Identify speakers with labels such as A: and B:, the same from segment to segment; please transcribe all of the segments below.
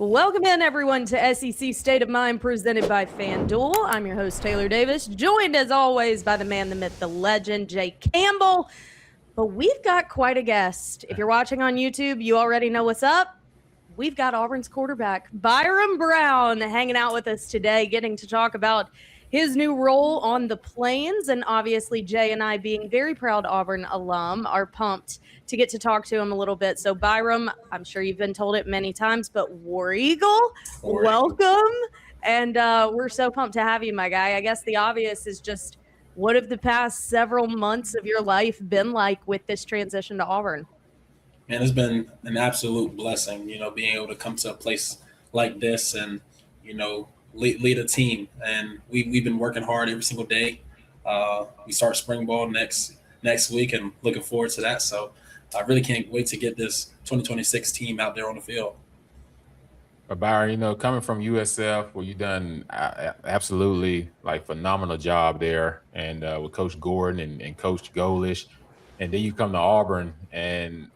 A: Welcome in, everyone, to SEC State of Mind presented by FanDuel. I'm your host, Taylor Davis, joined as always by the man, the myth, the legend, Jay Campbell. But we've got quite a guest. If you're watching on YouTube, you already know what's up. We've got Auburn's quarterback, Byrum Brown, hanging out with us today, getting to talk about his new role on the Plains. And obviously, Jay and I, being very proud Auburn alum, are pumped to get to talk to him a little bit. So, Byrum, I'm sure you've been told it many times, but War Eagle, welcome. And we're so pumped to have you, my guy. I guess the obvious is just, what have the past several months of your life been like with this transition to Auburn?
B: Man, it's been an absolute blessing, being able to come to a place like this and, lead a team. And we've been working hard every single day. We start spring ball next week and looking forward to that. So I really can't wait to get this 2026 team out there on the field.
C: But Byron, coming from USF, where you've done absolutely phenomenal job there, and with Coach Gordon and Coach Golesh, and then you come to Auburn, and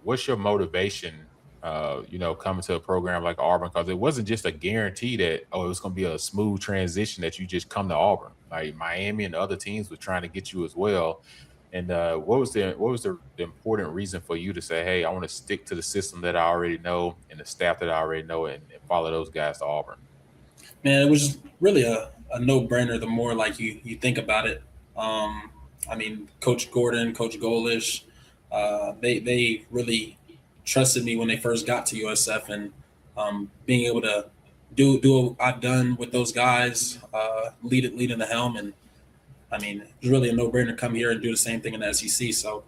C: what's your motivation, coming to a program like Auburn? Because it wasn't just a guarantee that, it was going to be a smooth transition that you just come to Auburn. Like Miami and other teams were trying to get you as well. And what was the important reason for you to say, hey, I want to stick to the system that I already know and the staff that I already know and follow those guys to Auburn?
B: Man, it was really a no-brainer the more you think about it. Coach Gordon, Coach Golesh, they really trusted me when they first got to USF, and being able to do what I've done with those guys, leading the helm, and it's really a no-brainer to come here and do the same thing in the SEC. So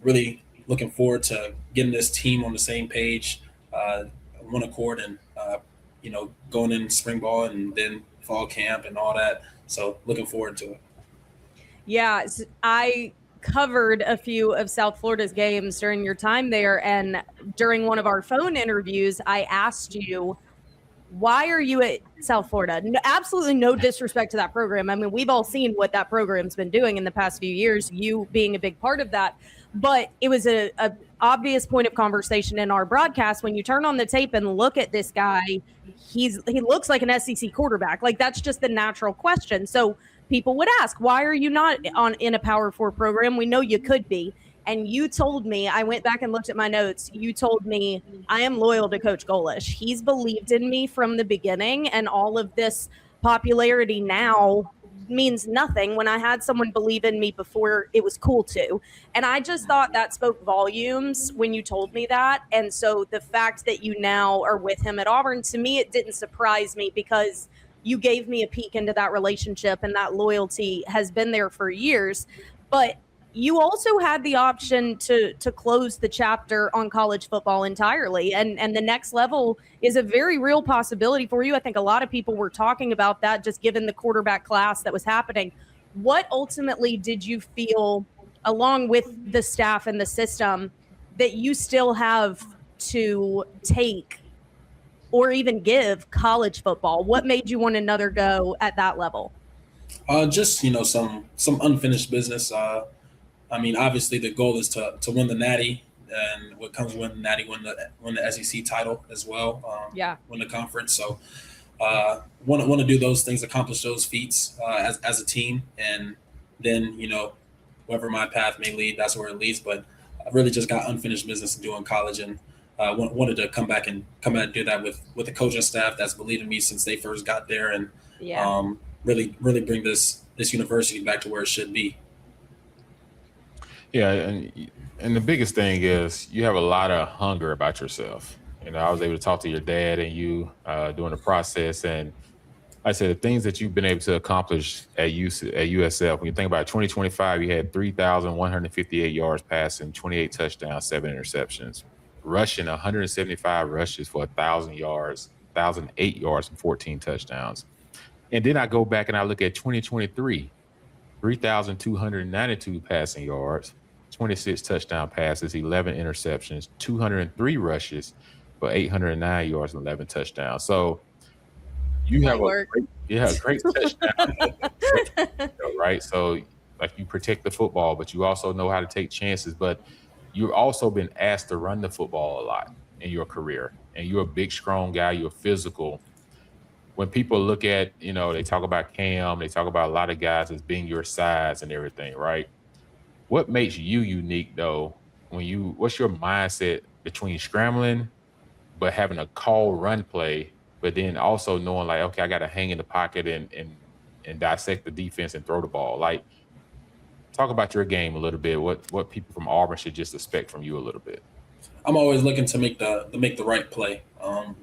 B: really looking forward to getting this team on the same page, one accord, and going in spring ball and then fall camp and all that. So looking forward to it.
A: Yeah, I covered a few of South Florida's games during your time there, and during one of our phone interviews, I asked you, why are you at South Florida? No, absolutely no disrespect to that program. We've all seen what that program's been doing in the past few years, you being a big part of that. But it was a obvious point of conversation in our broadcast. When you turn on the tape and look at this guy, he looks like an SEC quarterback. That's just the natural question. So people would ask, why are you not in a Power 4 program? We know you could be. And you told me, I went back and looked at my notes. You told me, I am loyal to Coach Golesh. He's believed in me from the beginning, and all of this popularity now means nothing. When I had someone believe in me before, it was cool to. And I just thought that spoke volumes when you told me that. And so the fact that you now are with him at Auburn, to me, it didn't surprise me, because you gave me a peek into that relationship, and that loyalty has been there for years. But you also had the option to close the chapter on college football entirely. And the next level is a very real possibility for you. I think a lot of people were talking about that, just given the quarterback class that was happening. What ultimately did you feel, along with the staff and the system, that you still have to take or even give college football? What made you want another go at that level?
B: Just, some unfinished business. Obviously the goal is to win the Natty, and what comes with the Natty, win the SEC title as well. Win the conference. So want to do those things, accomplish those feats as a team, and then wherever my path may lead, that's where it leads. But I really just got unfinished business to do in college, and wanted to come back and do that with the coaching staff that's believed in me since they first got there, and really bring this university back to where it should be.
C: Yeah, and the biggest thing is you have a lot of hunger about yourself. I was able to talk to your dad and you during the process, and like I said, the things that you've been able to accomplish at USF. When you think about 2025, you had 3,158 yards passing, 28 touchdowns, 7 interceptions, rushing 175 rushes for 1,000 yards, 1,008 yards and 14 touchdowns. And then I go back and I look at 2023. 3,292 passing yards, 26 touchdown passes, 11 interceptions, 203 rushes for 809 yards and 11 touchdowns. So you have a great touchdown, right? So you protect the football, but you also know how to take chances. But you've also been asked to run the football a lot in your career. and you're a big, strong guy, you're physical. When people look at, they talk about Cam, they talk about a lot of guys as being your size and everything, right? What makes you unique though? What's your mindset between scrambling, but having a call run play, but then also knowing like, okay, I got to hang in the pocket and dissect the defense and throw the ball. Like, talk about your game a little bit. What people from Auburn should just expect from you a little bit.
B: I'm always looking to make the right play,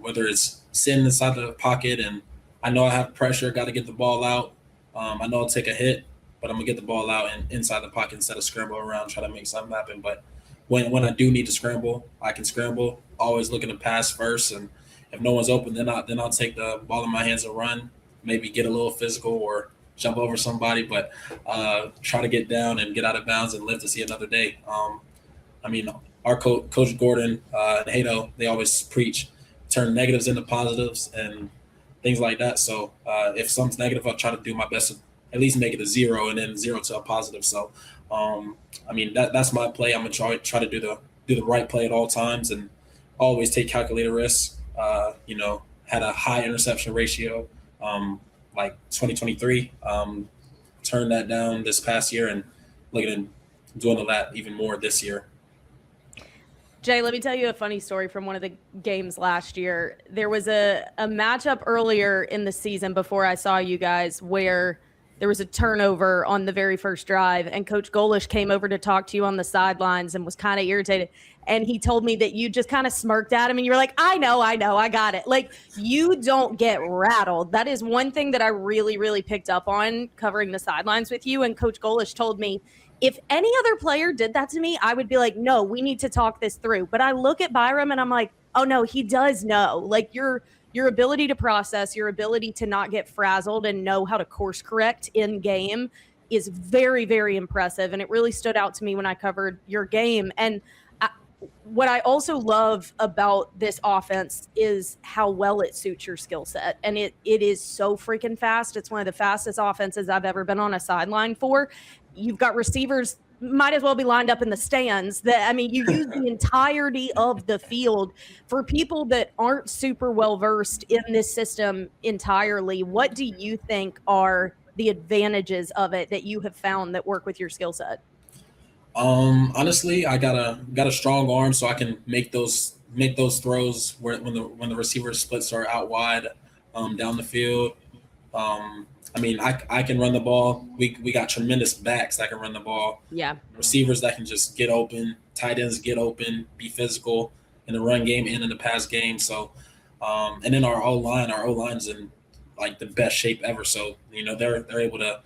B: whether it's sitting inside the pocket and I know I have pressure, got to get the ball out. I know I'll take a hit, but I'm gonna get the ball out and inside the pocket instead of scramble around, try to make something happen. But when I do need to scramble, I can scramble. Always looking to pass first, and if no one's open, then I'll take the ball in my hands and run. Maybe get a little physical or jump over somebody, but try to get down and get out of bounds and live to see another day. Our Coach Gordon and Hato, they always preach turn negatives into positives and things like that. So if something's negative, I'll try to do my best to at least make it a 0 and then 0 to a positive. So that's my play. I'm gonna try to do the right play at all times and always take calculated risks. Had a high interception ratio like 2023. Turned that down this past year and looking at doing that even more this year.
A: Jay, let me tell you a funny story from one of the games last year. There was a matchup earlier in the season before I saw you guys where there was a turnover on the very first drive, and Coach Golesh came over to talk to you on the sidelines and was kind of irritated. And he told me that you just kind of smirked at him and you were like, I know, I got it. Like, you don't get rattled. That is one thing that I really, really picked up on covering the sidelines with you. And Coach Golesh told me, if any other player did that to me, I would be like, no, we need to talk this through. But I look at Byrum and I'm like, oh no, he does know. Like, your ability to process, your ability to not get frazzled and know how to course correct in game is very, very impressive. And it really stood out to me when I covered your game. And what I also love about this offense is how well it suits your skill set. And it is so freaking fast. It's one of the fastest offenses I've ever been on a sideline for. You've got receivers might as well be lined up in the stands. You use the entirety of the field. For people that aren't super well versed in this system entirely, what do you think are the advantages of it that you have found that work with your skill set?
B: Honestly, I got a strong arm, so I can make those throws when the receiver splits are out wide, down the field. I can run the ball. We got tremendous backs that can run the ball.
A: Yeah.
B: Receivers that can just get open. Tight ends get open, be physical in the run game and in the pass game. So, and then our O-line's in like the best shape ever. So, they're able to,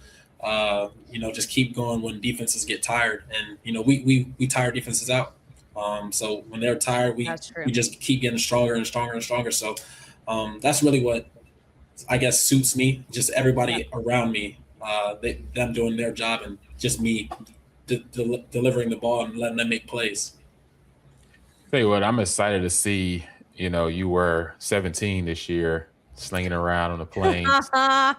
B: just keep going when defenses get tired. And, we tire defenses out. So when they're tired, we just keep getting stronger and stronger and stronger. So that's really what I guess suits me, just everybody around me, them doing their job and just me delivering the ball and letting them make plays.
C: Tell you what, I'm excited to see, you were 17 this year, slinging around on the planes. I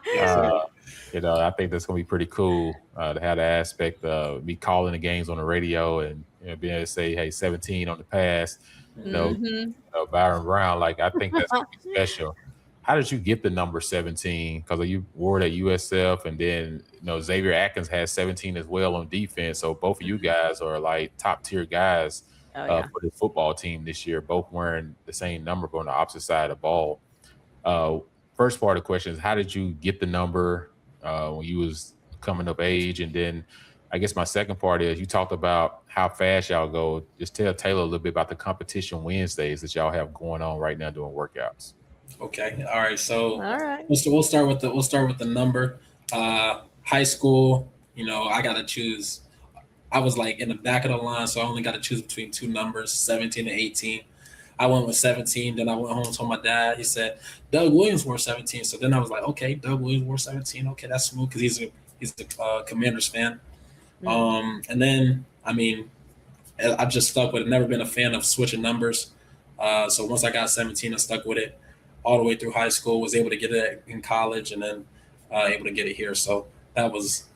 C: think that's going to be pretty cool to have the aspect of me calling the games on the radio and being able to say, hey, 17 on the pass, Byrum Brown. Like, I think that's going to be special. How did you get the number 17? Because you wore it at USF, and then Xavier Atkins has 17 as well on defense. So both of you guys are like top tier guys for the football team this year, both wearing the same number but on the opposite side of the ball. First part of the question is, how did you get the number when you was coming of age? And then I guess my second part is, you talked about how fast y'all go. Just tell Taylor a little bit about the competition Wednesdays that y'all have going on right now doing workouts.
B: Okay. All right. So we'll start with the number. High school, I got to choose. I was like in the back of the line, so I only got to choose between two numbers, 17 and 18. I went with 17. Then I went home and told my dad. He said Doug Williams wore 17. So then I was like, okay, Doug Williams wore 17. Okay, that's smooth because he's a Commanders fan. Mm-hmm. And then I just stuck with it. Never been a fan of switching numbers. So once I got 17, I stuck with it all the way through high school. Was able to get it in college, and then able to get it here. So that was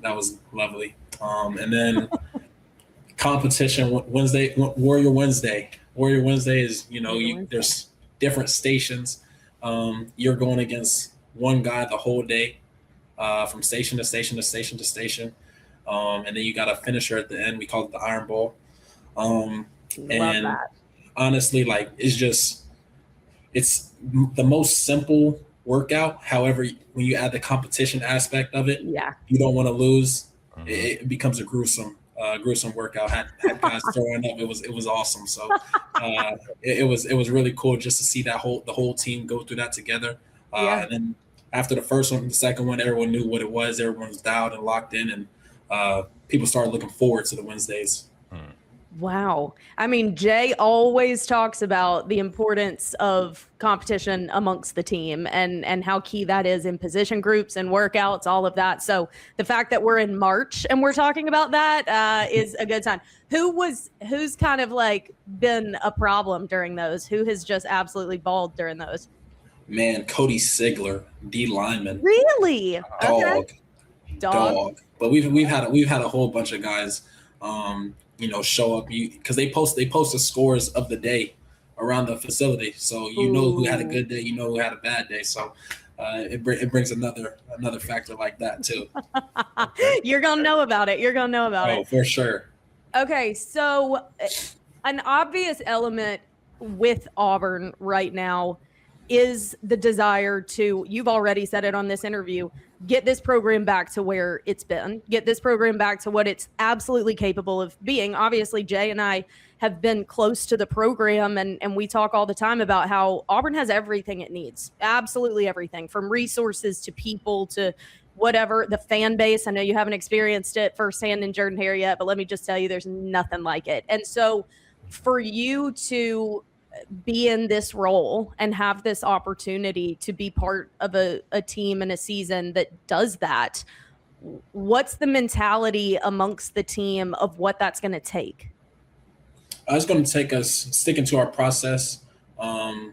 B: lovely. And then competition Wednesday, Warrior Wednesday. Warrior Wednesday is there's different stations. You're going against one guy the whole day, from station to station to station to station. And then you got a finisher at the end. We call it the Iron Bowl.
A: Love
B: And
A: that.
B: honestly, like, it's the most simple workout. However, when you add the competition aspect of it,
A: Yeah.
B: you don't want to lose. It becomes a gruesome workout. Had guys throwing up. It was awesome. So it was really cool just to see the whole team go through that together. And then after the first one, the second one, everyone knew what it was. Everyone was dialed and locked in, and people started looking forward to the Wednesdays.
A: Wow. I mean, Jay always talks about the importance of competition amongst the team and how key that is in position groups and workouts, all of that. So the fact that we're in March and we're talking about that is a good sign. Who's kind of like been a problem during those? Who has just absolutely balled during those?
B: Man, Cody Sigler, D lineman.
A: Really?
B: Dog.
A: Okay. Dog.
B: But we've had a whole bunch of guys show up because they post the scores of the day around the facility, so you know who had a good day, you know who had a bad day. So it brings another factor like that too.
A: You're gonna know about it.
B: Oh, for sure.
A: Okay, so an obvious element with Auburn right now is the desire to, you've already said it on this interview, get this program back to where it's been, get this program back to what it's absolutely capable of being. Obviously, Jay and I have been close to the program, and we talk all the time about how Auburn has everything it needs, absolutely everything, from resources to people to whatever, the fan base. I know you haven't experienced it firsthand in Jordan-Hare yet, but let me just tell you, there's nothing like it. And so for you to be in this role and have this opportunity to be part of a team and a season that does that, what's the mentality amongst the team of what that's going to take?
B: It's going to take us sticking to our process, and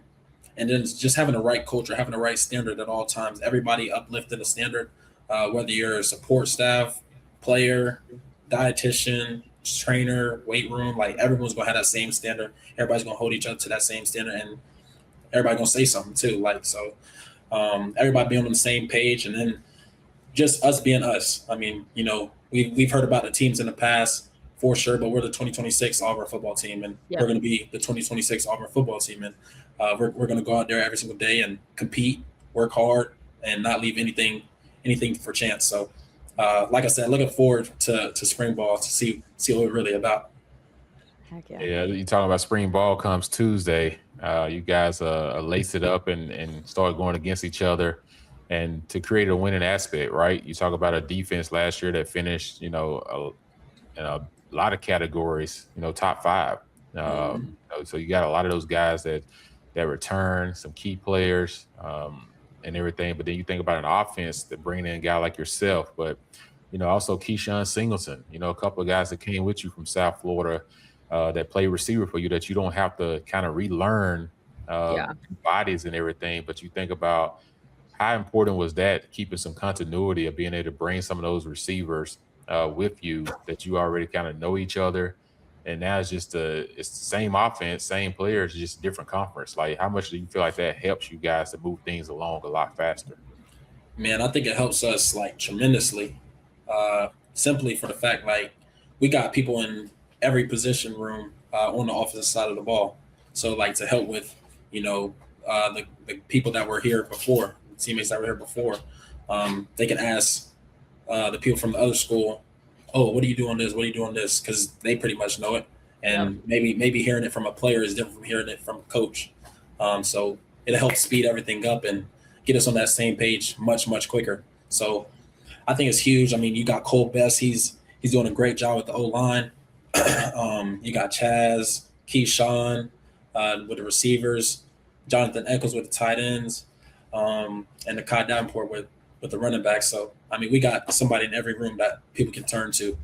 B: then just having the right culture, having the right standard at all times. Everybody uplifting the standard, whether you're a support staff, player, dietitian, trainer, weight room, like everyone's gonna have that same standard. Everybody's gonna hold each other to that same standard, and everybody gonna say something too. Like, so everybody being on the same page, and then just us being us. I mean, we've heard about the teams in the past for sure, but we're the 2026 Auburn football team, and we're gonna be the 2026 Auburn football team, and we're gonna go out there every single day and compete, work hard, and not leave anything for chance. So like I said, looking forward to spring ball to see what we're really about.
A: Heck yeah.
C: Yeah, you're talking about spring ball comes Tuesday. You guys lace it up and start going against each other, and to create a winning aspect, right? You talk about a defense last year that finished, in a lot of categories, top 5. So you got a lot of those guys that return, some key players, and everything. But then you think about an offense that bringing in a guy like yourself, but also Keyshawn Singleton, a couple of guys that came with you from South Florida that play receiver for you, that you don't have to kind of relearn bodies and everything. But you think about how important was that, keeping some continuity of being able to bring some of those receivers with you that you already kind of know each other. And now it's just it's the same offense, same players, just different conference. Like, how much do you feel like that helps you guys to move things along a lot faster?
B: Man, I think it helps us like tremendously. Simply for the fact, like, we got people in every position room on the offensive side of the ball. So, like, to help with, the people that were here before, teammates that were here before, they can ask the people from the other school, oh, what do you do on this? What do you do on this? Because they pretty much know it. And maybe hearing it from a player is different from hearing it from a coach. So it helps speed everything up and get us on that same page much, much quicker. So I think it's huge. I mean, you got Cole Best. He's doing a great job with the O-line. You got Chaz, Keyshawn with the receivers, Jonathan Eccles with the tight ends, and the Kai Davenport with the running back. So, I mean, we got somebody in every room that people can turn to.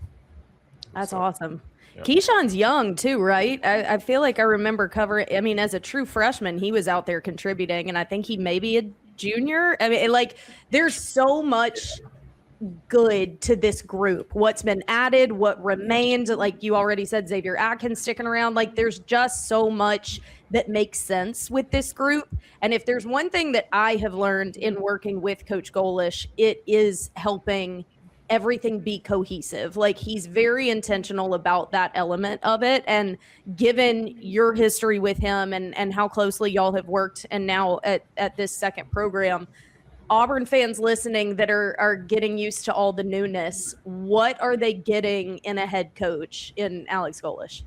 A: That's awesome. Yeah. Keyshawn's young too, right? I feel like I remember covering, I mean, as a true freshman, he was out there contributing, and I think he may be a junior. I mean, like, there's so much good to this group? What's been added? What remained? Like you already said, Xavier Atkins sticking around. Like there's just so much that makes sense with this group. And if there's one thing that I have learned in working with Coach Golesh, it is helping everything be cohesive. Like he's very intentional about that element of it. And given your history with him and how closely y'all have worked and now at this second program, Auburn fans listening that are getting used to all the newness, what are they getting in a head coach in Alex Golesh?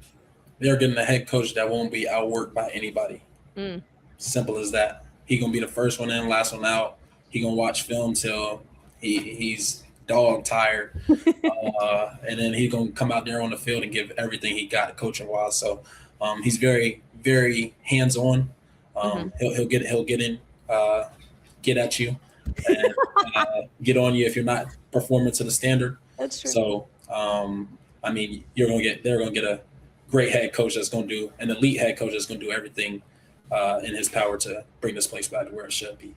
B: They're getting a head coach that won't be outworked by anybody. Simple as that. He's going to be the first one in, last one out. He's going to watch film till he's dog tired. And then he's going to come out there on the field and give everything he got coaching-wise. So he's very, very hands-on. He'll get in, get at you, and get on you if you're not performing to the standard.
A: That's true.
B: So, I mean, they're going to get a great head coach that's going to do an elite head coach that's going to do everything in his power to bring this place back to where it should be.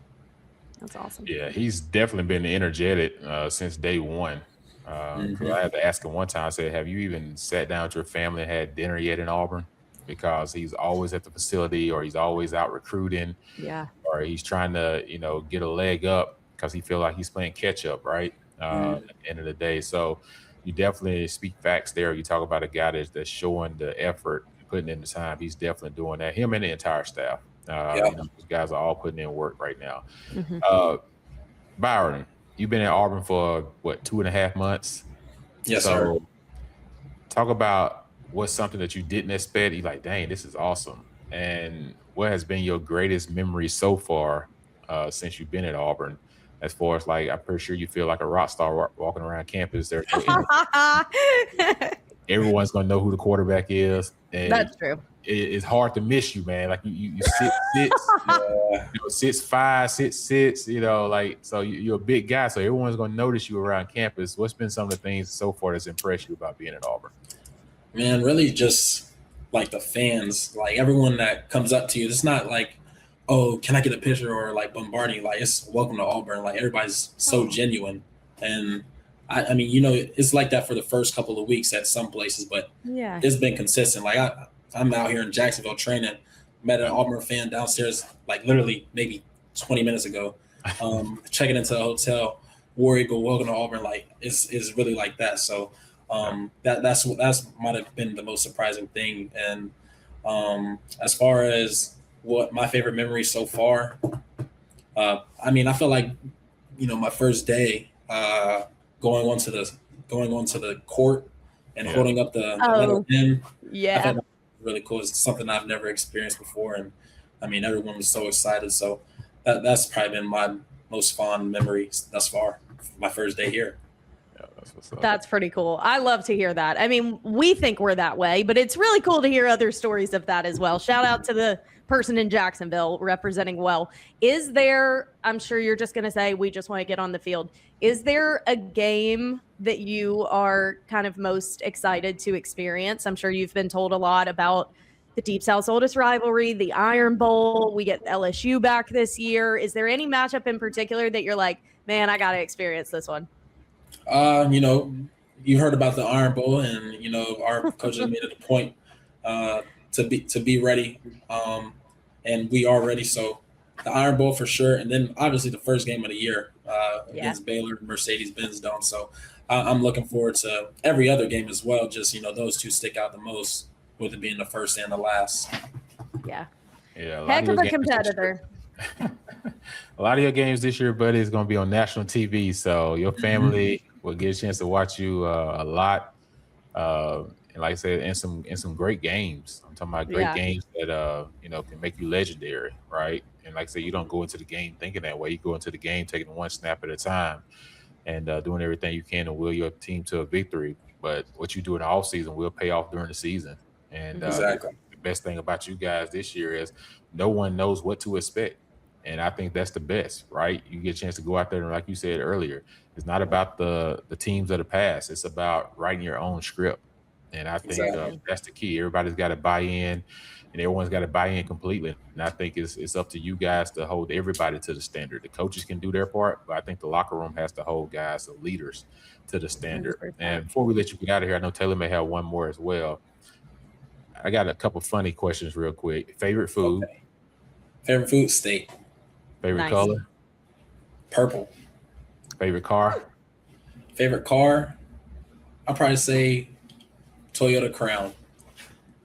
A: That's awesome.
C: Yeah, he's definitely been energetic since day one. I had to ask him one time, I said, have you even sat down with your family and had dinner yet in Auburn? Because he's always at the facility or he's always out recruiting.
A: Yeah.
C: Or he's trying to, get a leg up because he feels like he's playing catch up, right? At the end of the day. So you definitely speak facts there. You talk about a guy that's showing the effort, putting in the time. He's definitely doing that. Him and the entire staff. Those guys are all putting in work right now. Byron, you've been at Auburn for, 2.5 months?
B: Yes, sir.
C: Talk about what's something that you didn't expect. You're like, dang, this is awesome. And what has been your greatest memory so far since you've been at Auburn? As far as I'm pretty sure you feel like a rock star walking around campus. There's everyone's going to know who the quarterback is. And
A: that's true.
C: It's hard to miss you, man. Like you sit 6'5", 6'6", so you're a big guy. So everyone's going to notice you around campus. What's been some of the things so far that's impressed you about being at Auburn?
B: Man, really just like the fans, like everyone that comes up to you. It's not like, oh, can I get a picture or bombarding? It's welcome to Auburn. Everybody's so genuine. And I mean, it's like that for the first couple of weeks at some places, but it's been consistent. I'm out here in Jacksonville training, met an Auburn fan downstairs, literally maybe 20 minutes ago, checking into the hotel, War Eagle, welcome to Auburn. It's really like that. So that's might have been the most surprising thing. And as far as what my favorite memory so far, I mean, I feel like, my first day going onto the court and holding up the letter N.
A: Yeah.
B: I thought that was really cool. It's something I've never experienced before. And I mean, everyone was so excited. So that's probably been my most fond memory thus far, my first day here.
A: That's pretty cool. I love to hear that. I mean, we think we're that way, but it's really cool to hear other stories of that as well. Shout out to the person in Jacksonville representing well. Is there, I'm sure you're just going to say, we just want to get on the field. Is there a game that you are kind of most excited to experience? I'm sure you've been told a lot about the Deep South's oldest rivalry, the Iron Bowl. We get LSU back this year. Is there any matchup in particular that you're like, man, I got to experience this one?
B: You heard about the Iron Bowl, and our coach has made it a point to be ready, and we are ready. So the Iron Bowl for sure, and then obviously the first game of the year against Baylor, Mercedes-Benz Dome. So I'm looking forward to every other game as well. Just those two stick out the most, with it being the first and the last.
A: Yeah.
C: Heck
A: of a competitor.
C: A lot of your games this year, buddy, is going to be on national TV, so your family will get a chance to watch you a lot. And like I said, in some great games. I'm talking about great games that can make you legendary, right? And like I said, you don't go into the game thinking that way. You go into the game taking one snap at a time and doing everything you can to will your team to a victory. But what you do in the offseason will pay off during the season. And
B: exactly.
C: The best thing about you guys this year is no one knows what to expect. And I think that's the best, right? You get a chance to go out there, and like you said earlier, it's not about the teams of the past. It's about writing your own script. And I think
B: Exactly.
C: that's the key. Everybody's got to buy in, and everyone's got to buy in completely. And I think it's up to you guys to hold everybody to the standard. The coaches can do their part, but I think the locker room has to hold guys, the leaders, to the standard.
A: 100%.
C: And before we let you get out of here, I know Taylor may have one more as well. I got a couple funny questions real quick. Favorite food?
B: Okay. Favorite food? Steak.
C: Favorite
A: Nice.
C: color?
B: Purple.
C: Favorite car?
B: Favorite car? I'll probably say Toyota Crown.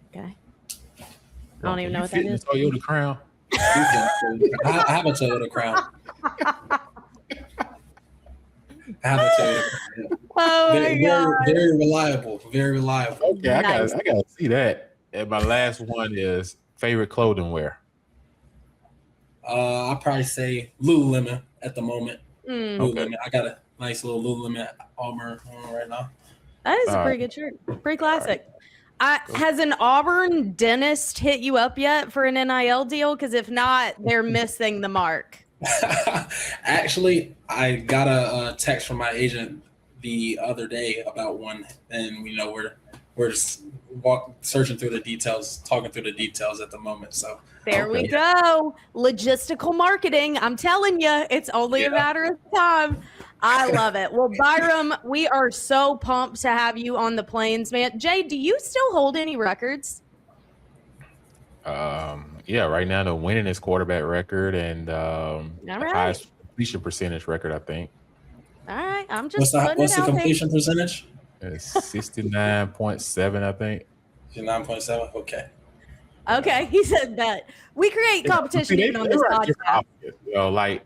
A: Okay. I don't even know what that
C: fit in
A: is.
C: the Toyota Crown?
B: I have a Toyota Crown. I have a Toyota Crown.
A: Oh my God.
B: Very reliable. Very reliable.
C: Okay, I
A: Nice.
C: gotta see that. And my last one is favorite clothing wear.
B: I'll probably say Lululemon at the moment.
A: Mm,
B: Lululemon. I got a nice little Lululemon Auburn on right now.
A: that is a
C: All
A: pretty good shirt. Pretty classic. Has an Auburn dentist hit you up yet for an NIL deal? Because if not, they're missing the mark.
B: Actually, I got a text from my agent the other day about one, and we're just searching through the details, talking through the details at the moment. So
A: There we go. Logistical marketing. I'm telling you, it's only a matter of time. I love it. Well, Byrum, we are so pumped to have you on the Plains, man. Jay, do you still hold any records?
C: Yeah, right now the winningest quarterback record and the
A: right.
C: highest completion percentage record, I think.
A: All right, I'm just
B: what's the completion percentage?
C: It's 69.7, I think.
B: 9.7. Okay.
A: Okay, he said that. We create competition even on this podcast.
C: You know, like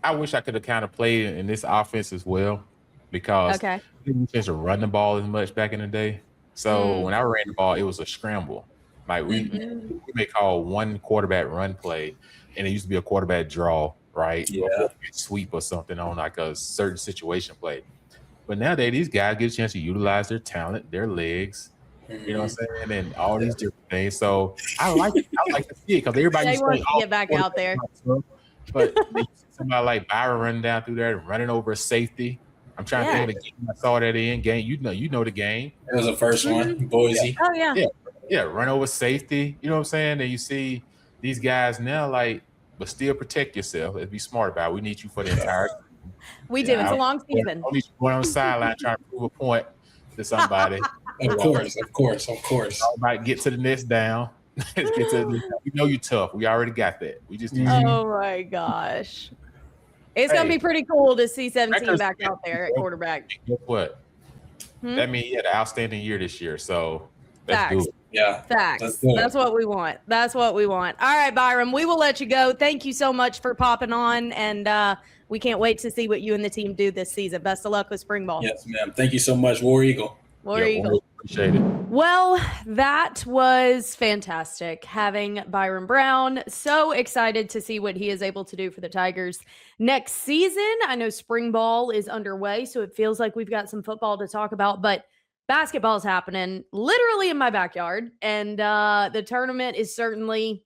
C: I wish I could have kind of played in this offense as well, because we didn't tend to run the ball as much back in the day. So when I ran the ball, it was a scramble. Like we may call one quarterback run play, and it used to be a quarterback draw, right?
B: Yeah.
C: Or sweep or something on like a certain situation play. But nowadays, these guys get a chance to utilize their talent, their legs, you know what I'm saying, and all these different things. So I like to see it, because everybody
A: wants to get back out there.
C: But they see somebody like Byrum running down through there and running over a safety. I'm trying to think of the game I saw that in game. You know the game.
B: It was the first one, Boise.
A: Oh yeah.
C: Run over safety. You know what I'm saying? And you see these guys now, but still protect yourself. Let's be smart about it. We need you for the entire.
A: We do. It's a long season.
C: Don't need you going on the sideline trying to prove a point to somebody.
B: Of course.
C: Everybody get to the next down. Let's get to we know you're tough. We already got that. We just need
A: Oh my gosh. It's going to be pretty cool to see 17 back out there at quarterback.
C: Guess what? That means he had an outstanding year this year. So
A: Facts.
C: that's good.
B: Yeah.
A: Facts. That's what we want. That's what we want. All right, Byrum, we will let you go. Thank you so much for popping on, and we can't wait to see what you and the team do this season. Best of luck with spring ball.
B: Yes, ma'am. Thank you so much, War Eagle.
A: War Eagle.
C: Appreciate it.
A: Well, that was fantastic having Byrum Brown. So excited to see what he is able to do for the Tigers next season. I know spring ball is underway, so it feels like we've got some football to talk about, but basketball is happening literally in my backyard, and the tournament is certainly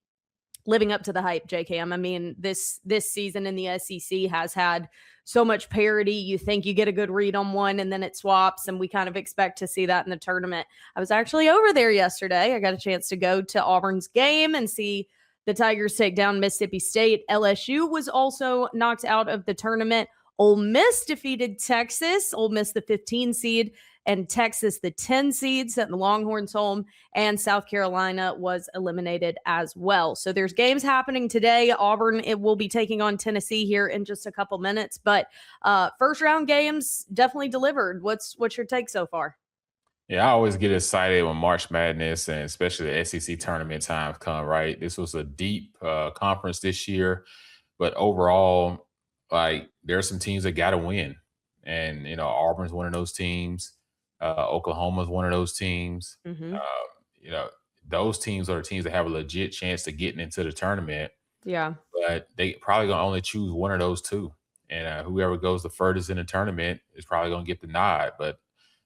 A: living up to the hype, J-Cam. I mean, this season in the SEC has had so much parity. You think you get a good read on one, and then it swaps, and we kind of expect to see that in the tournament. I was actually over there yesterday. I got a chance to go to Auburn's game and see the Tigers take down Mississippi State. LSU was also knocked out of the tournament. Ole Miss defeated Texas. Ole Miss, the 15 seed, and Texas, the 10 seed, sent the Longhorns home, and South Carolina was eliminated as well. So there's games happening today. Auburn, it will be taking on Tennessee here in just a couple minutes, but first round games definitely delivered. What's your take so far?
C: Yeah, I always get excited when March Madness and especially the SEC tournament times come, right? This was a deep conference this year, but overall, there are some teams that got to win. And, Auburn's one of those teams. Oklahoma's one of those teams. Those teams are the teams that have a legit chance to getting into the tournament.
A: Yeah.
C: But they probably going to only choose one of those two. And whoever goes the furthest in the tournament is probably going to get the nod. But,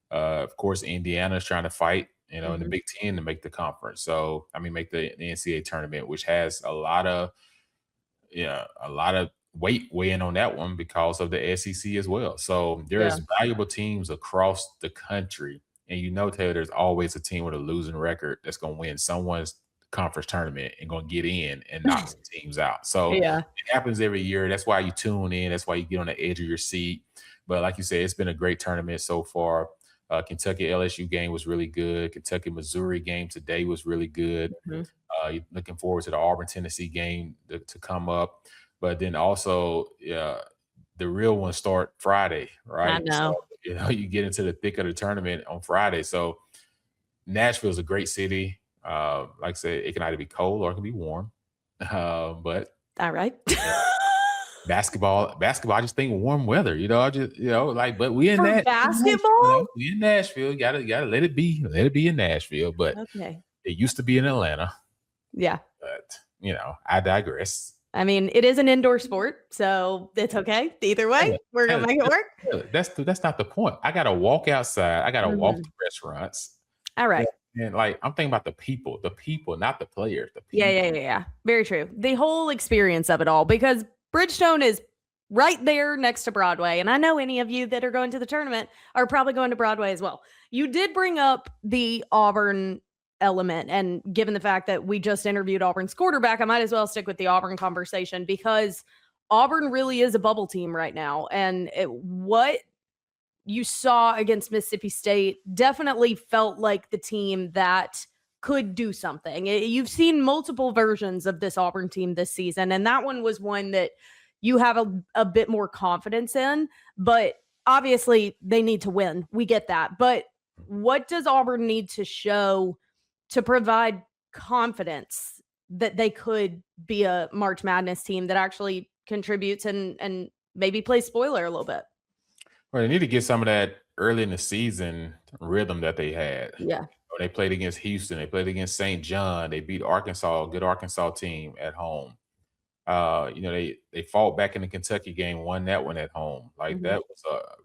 C: of course, Indiana's trying to fight, in the Big Ten to make the conference. So, make the NCAA tournament, which has a lot of weight weighing on that one because of the SEC as well. So there's valuable teams across the country. And Taylor, there's always a team with a losing record that's going to win someone's conference tournament and going to get in and knock some teams out. So it happens every year. That's why you tune in. That's why you get on the edge of your seat. But like you said, it's been a great tournament so far. Kentucky LSU game was really good. Kentucky Missouri game today was really good. Looking forward to the Auburn Tennessee game to come up. But then also, the real ones start Friday, right?
A: I know.
C: So, you get into the thick of the tournament on Friday. So Nashville is a great city. Like I said, it can either be cold or it can be warm. But
A: all right.
C: basketball, I just think warm weather, but we in that
A: basketball.
C: We in Nashville. You gotta let it be in Nashville. But it used to be in Atlanta.
A: Yeah.
C: But I digress.
A: I mean, it is an indoor sport, so it's okay. Either way, we're gonna make it work.
C: That's not the point. I gotta walk outside. I gotta walk to restaurants.
A: All right.
C: And I'm thinking about the people, not the players. The people.
A: Yeah. Very true. The whole experience of it all, because Bridgestone is right there next to Broadway. And I know any of you that are going to the tournament are probably going to Broadway as well. You did bring up the Auburn element. And given the fact that we just interviewed Auburn's quarterback, I might as well stick with the Auburn conversation, because Auburn really is a bubble team right now. And what you saw against Mississippi State definitely felt like the team that could do something. You've seen multiple versions of this Auburn team this season, and that one was one that you have a bit more confidence in, but obviously they need to win. We get that. But what does Auburn need to show to provide confidence that they could be a March Madness team that actually contributes and maybe plays spoiler a little bit?
C: Well, they need to get some of that early in the season rhythm that they had.
A: Yeah.
C: They played against Houston. They played against St. John. They beat Arkansas, a good Arkansas team at home. They fought back in the Kentucky game, won that one at home. That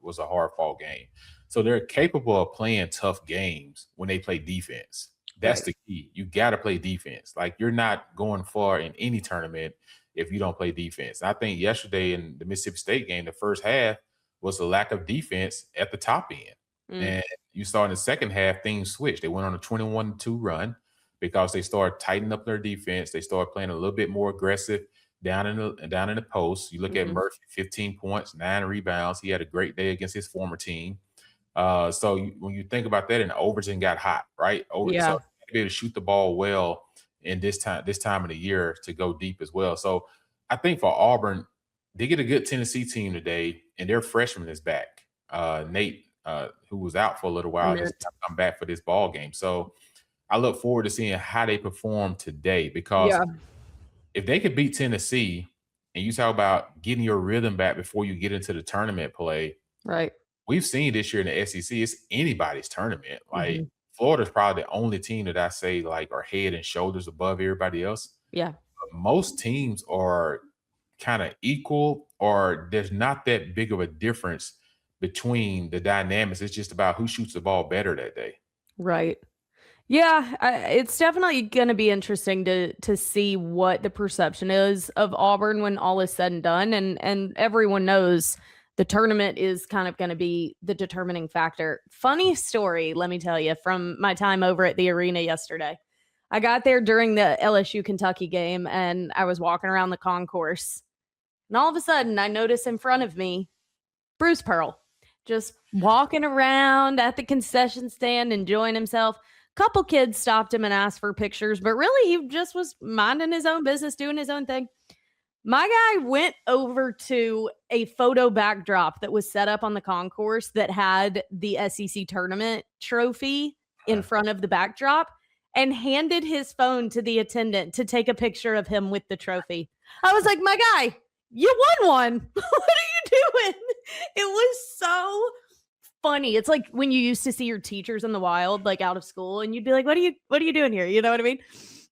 C: was a hard fought game. So they're capable of playing tough games when they play defense. That's the key. You got to play defense. You're not going far in any tournament if you don't play defense. And I think yesterday in the Mississippi State game, the first half was a lack of defense at the top end. And you saw in the second half, things switched. They went on a 21-2 run because they started tightening up their defense. They started playing a little bit more aggressive down in the post. You look at Murphy, 15 points, 9 rebounds. He had a great day against his former team. When you think about that, and Overton got hot, right? So you got to be able to shoot the ball well in this time of the year to go deep as well. So I think for Auburn, they get a good Tennessee team today, and their freshman is back. Nate, who was out for a little while, just come back for this ball game. So I look forward to seeing how they perform today, because if they could beat Tennessee, and you talk about getting your rhythm back before you get into the tournament play,
A: right?
C: We've seen this year in the SEC, it's anybody's tournament. Florida's probably the only team that I say are head and shoulders above everybody else.
A: Yeah.
C: But most teams are kind of equal, or there's not that big of a difference between the dynamics. It's just about who shoots the ball better that day.
A: Right. Yeah, it's definitely going to be interesting to see what the perception is of Auburn when all is said and done. And everyone knows the tournament is kind of going to be the determining factor. Funny story, let me tell you, from my time over at the arena yesterday. I got there during the LSU Kentucky game, and I was walking around the concourse. And all of a sudden, I notice in front of me, Bruce Pearl, just walking around at the concession stand, enjoying himself. Couple kids stopped him and asked for pictures, but really he just was minding his own business, doing his own thing. My guy went over to a photo backdrop that was set up on the concourse that had the SEC tournament trophy in front of the backdrop and handed his phone to the attendant to take a picture of him with the trophy. I was like, my guy, you won one. What are you doing? It was so funny. It's like when you used to see your teachers in the wild, out of school, and you'd be like, what are you doing here? You know what I mean?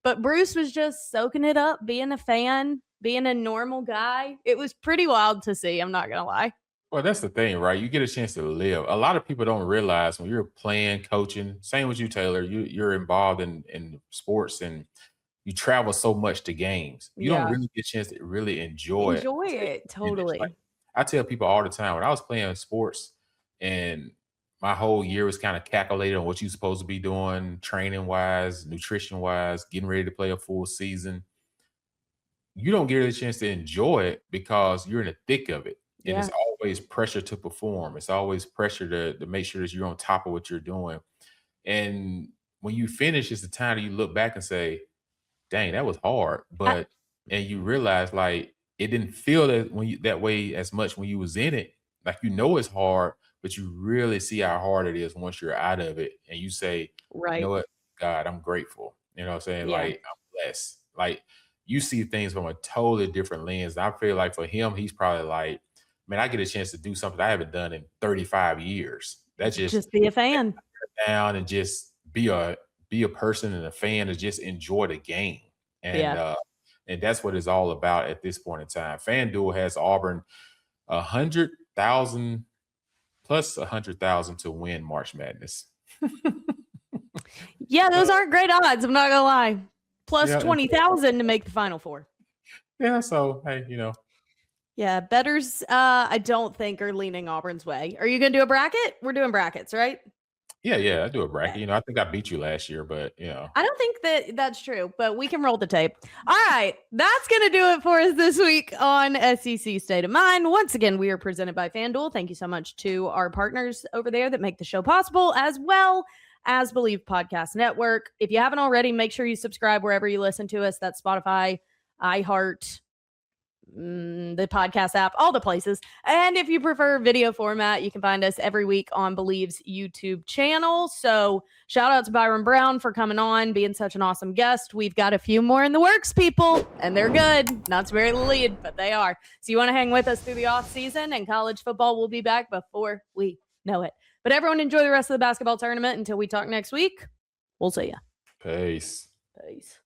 A: But Bruce was just soaking it up, being a fan, being a normal guy. It was pretty wild to see. I'm not going to lie.
C: Well, that's the thing, right? You get a chance to live. A lot of people don't realize when you're playing, coaching, same with you, Taylor, you're involved in sports, and you travel so much to games. You
A: Yeah.
C: don't really get a chance to really enjoy it.
A: Enjoy it. Totally.
C: Like, I tell people all the time, when I was playing sports and my whole year was kind of calculated on what you're supposed to be doing, training wise, nutrition wise, getting ready to play a full season, you don't get a chance to enjoy it because you're in the thick of it. And
A: Yeah.
C: it's always pressure to perform. It's always pressure to make sure that you're on top of what you're doing. And when you finish, it's the time that you look back and say, dang, that was hard. But and you realize like it didn't feel that way as much when you was in it. Like, you know, it's hard, but you really see how hard it is once you're out of it. And you say,
A: Right.
C: you know what, God, I'm grateful. You know what I'm saying?
A: Yeah.
C: Like, I'm blessed. Like, you see things from a totally different lens. I feel like for him, he's probably like, man, I get a chance to do something I haven't done in 35 years. That's
A: Just be a fan.
C: Down and just be a person and a fan and just enjoy the game. And and that's what it's all about at this point in time. FanDuel has Auburn 100,000 plus 100,000 to win March Madness.
A: Yeah, those aren't great odds. I'm not gonna lie. Plus 20,000 to make the Final Four.
C: Yeah, so hey, you know.
A: Yeah, bettors, I don't think are leaning Auburn's way. Are you gonna do a bracket? We're doing brackets, right?
C: Yeah, I do a bracket. You know, I think I beat you last year, but you know.
A: I don't think that's true, but we can roll the tape. All right, that's going to do it for us this week on SEC State of Mind. Once again, we are presented by FanDuel. Thank you so much to our partners over there that make the show possible, as well as Believe Podcast Network. If you haven't already, make sure you subscribe wherever you listen to us. That's Spotify, iHeart, the podcast app, all the places. And if you prefer video format, you can find us every week on Believe's YouTube channel. So shout out to Byrum Brown for coming on, being such an awesome guest. We've got a few more in the works, people, and they're good. Not to bury the lead, but they are. So you want to hang with us through the off season, and college football will be back before we know it. But everyone enjoy the rest of the basketball tournament until we talk next week. We'll see ya.
C: Peace.
A: Peace.